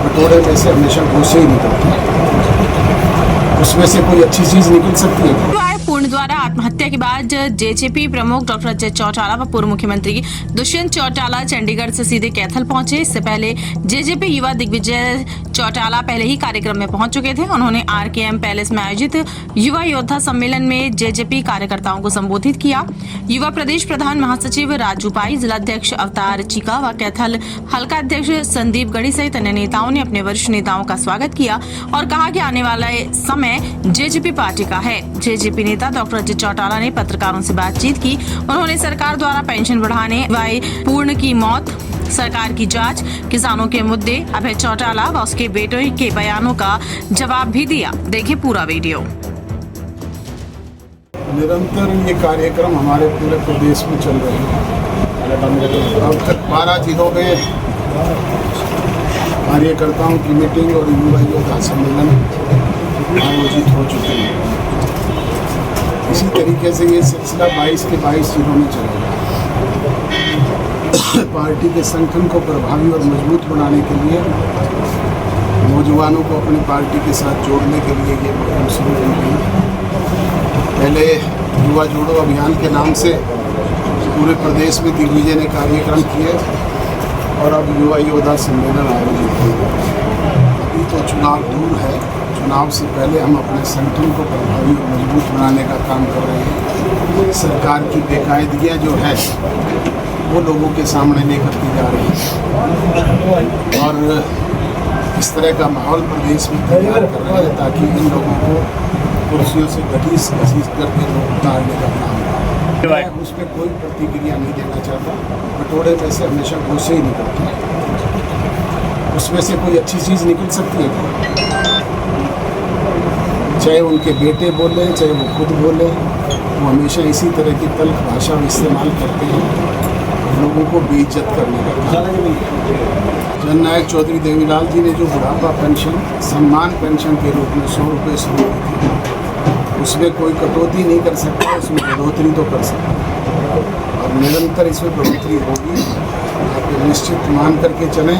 कटोरे में से हमेशा घूसे ही निकलते हैं, उसमें से कोई अच्छी चीज निकल सकती है। पूर्ण द्वारा आत्महत्या के बाद जेजेपी प्रमुख डॉक्टर अजय चौटाला व पूर्व मुख्यमंत्री दुष्यंत चौटाला चंडीगढ़ से सीधे कैथल पहुंचे। इससे पहले जेजेपी युवा दिग्विजय चौटाला पहले ही कार्यक्रम में पहुंच चुके थे। उन्होंने आरकेएम पैलेस में आयोजित युवा योद्धा सम्मेलन में जेजेपी कार्यकर्ताओं को संबोधित किया। युवा प्रदेश प्रधान महासचिव राजू पाई, जिलाध्यक्ष अवतार चिका व कैथल हल्का अध्यक्ष संदीप गढ़ी सहित अन्य नेताओं ने अपने वरिष्ठ नेताओं का स्वागत किया और कहा कि आने वाला समय जेजेपी पार्टी का है। जेजेपी नेता डॉक्टर अजय चौटाला ने पत्रकारों से बातचीत की। उन्होंने सरकार द्वारा पेंशन बढ़ाने, वाई पूर्ण की मौत, सरकार की जांच, किसानों के मुद्दे, अभय चौटाला व उसके बेटों के बयानों का जवाब भी दिया। देखिए पूरा वीडियो। निरंतर ये कार्यक्रम हमारे पूरे प्रदेश में चल रहे हैं। अब तक 12 जिलों में कार्यकर्ताओं की मीटिंग और युवा योद्धा सम्मेलन आयोजित हो चुके हैं। इसी तरीके से ये सिलसिला 22 के 22 जिलों में चलेगा। पार्टी के संगठन को प्रभावी और मजबूत बनाने के लिए, नौजवानों को अपनी पार्टी के साथ जोड़ने के लिए ये मुहिम शुरू की गई। पहले युवा जोड़ो अभियान के नाम से पूरे प्रदेश में दिग्विजय ने कार्यक्रम किए और अब युवा योद्धा सम्मेलन आयोजित किए। अभी तो चुनाव दूर है, चुनाव से पहले हम अपने संगठन को प्रभावी और मजबूत बनाने का काम कर रहे हैं। सरकार की बेकायदगियाँ जो है वो लोगों के सामने लेकर के जा रही है और इस तरह का माहौल प्रदेश में तैयार कर रहे हैं ताकि इन लोगों को कुर्सियों से घसीट करके लोग उतारने का काम है। मैं उस पर कोई प्रतिक्रिया नहीं देना चाहता। कटोरे में से हमेशा घूसे ही निकलते हैं, उसमें से कोई अच्छी चीज़ निकल सकती है। चाहे उनके बेटे बोले, चाहे वो खुद बोले, वो हमेशा इसी तरह की तल्ख भाषा इस्तेमाल करते हैं लोगों को बेइज्जत करने का। जननायक चौधरी देवीलाल जी ने जो बुढ़ापा पेंशन सम्मान पेंशन के रूप में 100 रुपये शुरू की थी, उसमें कोई कटौती नहीं कर सकता, उसमें बढ़ोतरी तो कर सकता और निरंतर इसमें बढ़ोतरी होगी। आप निश्चित मान करके चलें,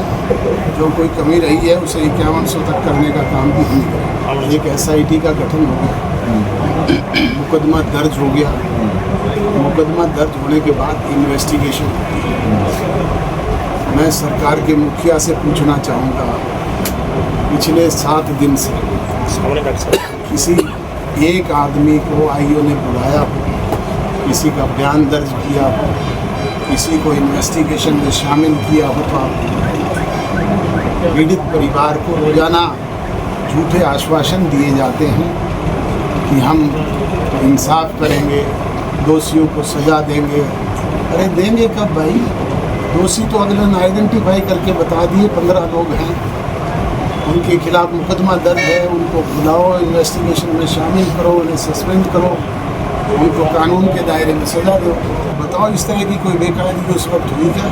जो कोई कमी रही है उसे 5100 तक करने का काम भी हम करें। एक SIT का गठन हो गया, मुकदमा दर्ज हो गया। मुकदमा दर्ज होने के बाद इन्वेस्टिगेशन होती है। मैं सरकार के मुखिया से पूछना चाहूँगा, पिछले 7 दिन से किसी एक आदमी को आईओ ने बुलाया हो, किसी का बयान दर्ज किया हो, किसी को इन्वेस्टिगेशन में शामिल किया हो तो आप पीड़ित परिवार को रोजाना झूठे आश्वासन दिए जाते हैं कि हम इंसाफ करेंगे, दोषियों को सज़ा देंगे। अरे देंगे कब भाई? दोषी तो अगले ने आइडेंटिफाई करके बता दिए 15 लोग हैं, उनके खिलाफ मुकदमा दर्ज है, उनको बुलाओ, इन्वेस्टिगेशन में शामिल करो, उन्हें सस्पेंड करो, उनको कानून के दायरे में सजा दो। बताओ इस तरह की कोई बेकायदगी उस वक्त हुई क्या?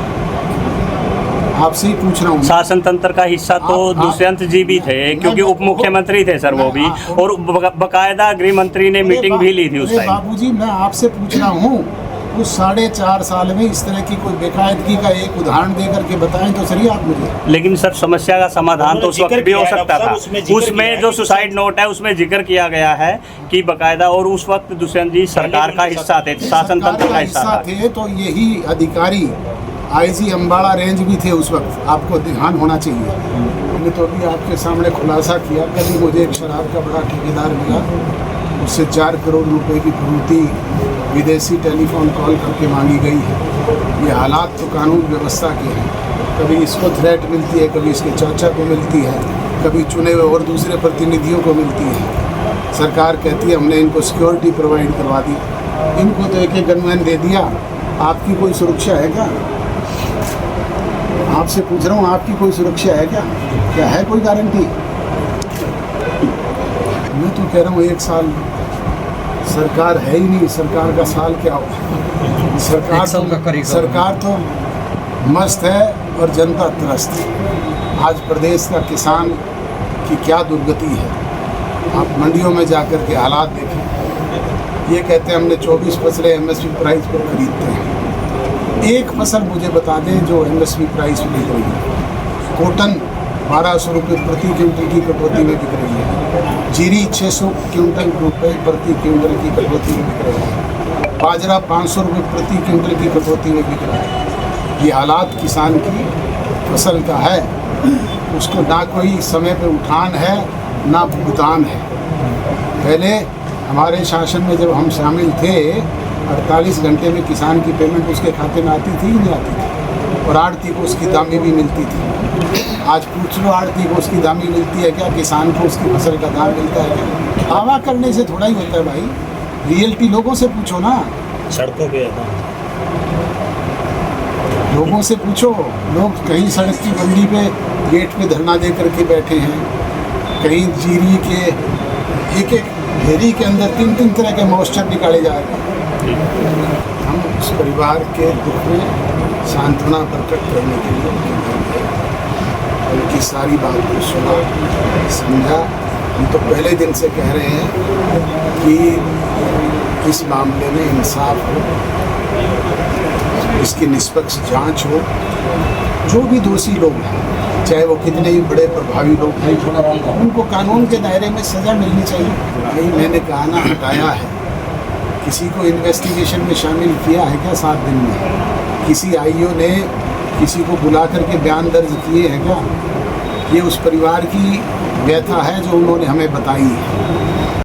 आपसे ही पूछ रहा हूँ। शासन तंत्र का हिस्सा तो दुष्यंत जी भी थे, क्योंकि उप मुख्यमंत्री थे सर वो भी, और बकायदा गृह मंत्री ने मीटिंग भी ली थी उस टाइम। बाबूजी मैं आपसे पूछ रहा हूँ, उस 4.5 साल में इस तरह की कोई बेकायदगी का एक उदाहरण दे करके बताएं तो सही आप मुझे। लेकिन सर समस्या का समाधान तो उस वक्त भी हो सकता था। उसमें जो सुसाइड नोट है उसमें जिक्र किया गया है कि बकायदा, और उस वक्त दुष्यंत जी सरकार का हिस्सा थे, शासन तंत्र का हिस्सा थे। तो यही अधिकारी IG अम्बाड़ा रेंज भी थे उस वक्त, आपको ध्यान होना चाहिए। मैंने तो अभी आपके सामने खुलासा किया, कल मुझे एक शराब का बड़ा ठेकेदार मिला, उससे 4 करोड़ रुपए की फिरौती विदेशी टेलीफोन कॉल करके मांगी गई है। ये हालात तो कानून व्यवस्था के हैं। कभी इसको थ्रेट मिलती है, कभी इसके चाचा को मिलती है, कभी चुने हुए और दूसरे प्रतिनिधियों को मिलती है। सरकार कहती है हमने इनको सिक्योरिटी प्रोवाइड करवा दी, इनको तो एक गनमैन दे दिया। आपकी कोई सुरक्षा है क्या? आपसे पूछ रहा हूँ, आपकी कोई सुरक्षा है क्या? क्या है कोई गारंटी? मैं तो कह रहा हूँ 1 साल सरकार है ही नहीं। सरकार का साल क्या हो? सरकार तो मस्त है और जनता त्रस्त है। आज प्रदेश का किसान की क्या दुर्गति है, आप मंडियों में जाकर के हालात देखें। ये कहते हैं हमने 24 फसलें MSP प्राइस पर खरीदते हैं। एक फसल मुझे बता दें जो MSP प्राइस पर बिक रही है। कॉटन 1200 रुपये प्रति क्विंटल की कटौती में बिक रही है। जीरी 600 रुपये प्रति क्विंटल की कटौती में बिक रही है। बाजरा 500 रुपये प्रति क्विंटल की कटौती में बिक रहा है। ये हालात किसान की फसल का है, उसको ना कोई समय पे उठान है ना भुगतान है। पहले हमारे शासन में जब हम शामिल थे 48 घंटे में किसान की पेमेंट उसके खाते में आती थी नहीं आती थी, और आड़ती को उसकी दामी भी मिलती थी। आज पूछ लो आड़ती को उसकी दामी मिलती है क्या, किसान को उसकी फसल का दाम मिलता है क्या? दावा करने से थोड़ा ही होता है भाई, रियलिटी लोगों से पूछो ना। सड़कों पे लोगों से पूछो, लोग कहीं सड़क की बंदी पे गेट पे धरना दे करके बैठे हैं, कहीं जीरी के एक घेरी के अंदर 3-3 तरह के मॉइस्चर निकाले जा रहे हैं। हम उस परिवार के दुख में सांत्वना प्रकट करने के लिए उनकी सारी बात को सुना, समझा। हम तो पहले दिन से कह रहे हैं कि इस मामले में इंसाफ हो, इसकी निष्पक्ष जांच हो। जो भी दोषी लोग हैं, चाहे वो कितने ही बड़े प्रभावी लोग हैं, उनको कानून के दायरे में सज़ा मिलनी चाहिए। भाई मैंने कहा ना, हटाया है, किसी को इन्वेस्टिगेशन में शामिल किया है क्या 7 दिन में? किसी आईओ ने किसी को बुला करके बयान दर्ज किए हैं क्या? ये उस परिवार की व्यथा है जो उन्होंने हमें बताई है।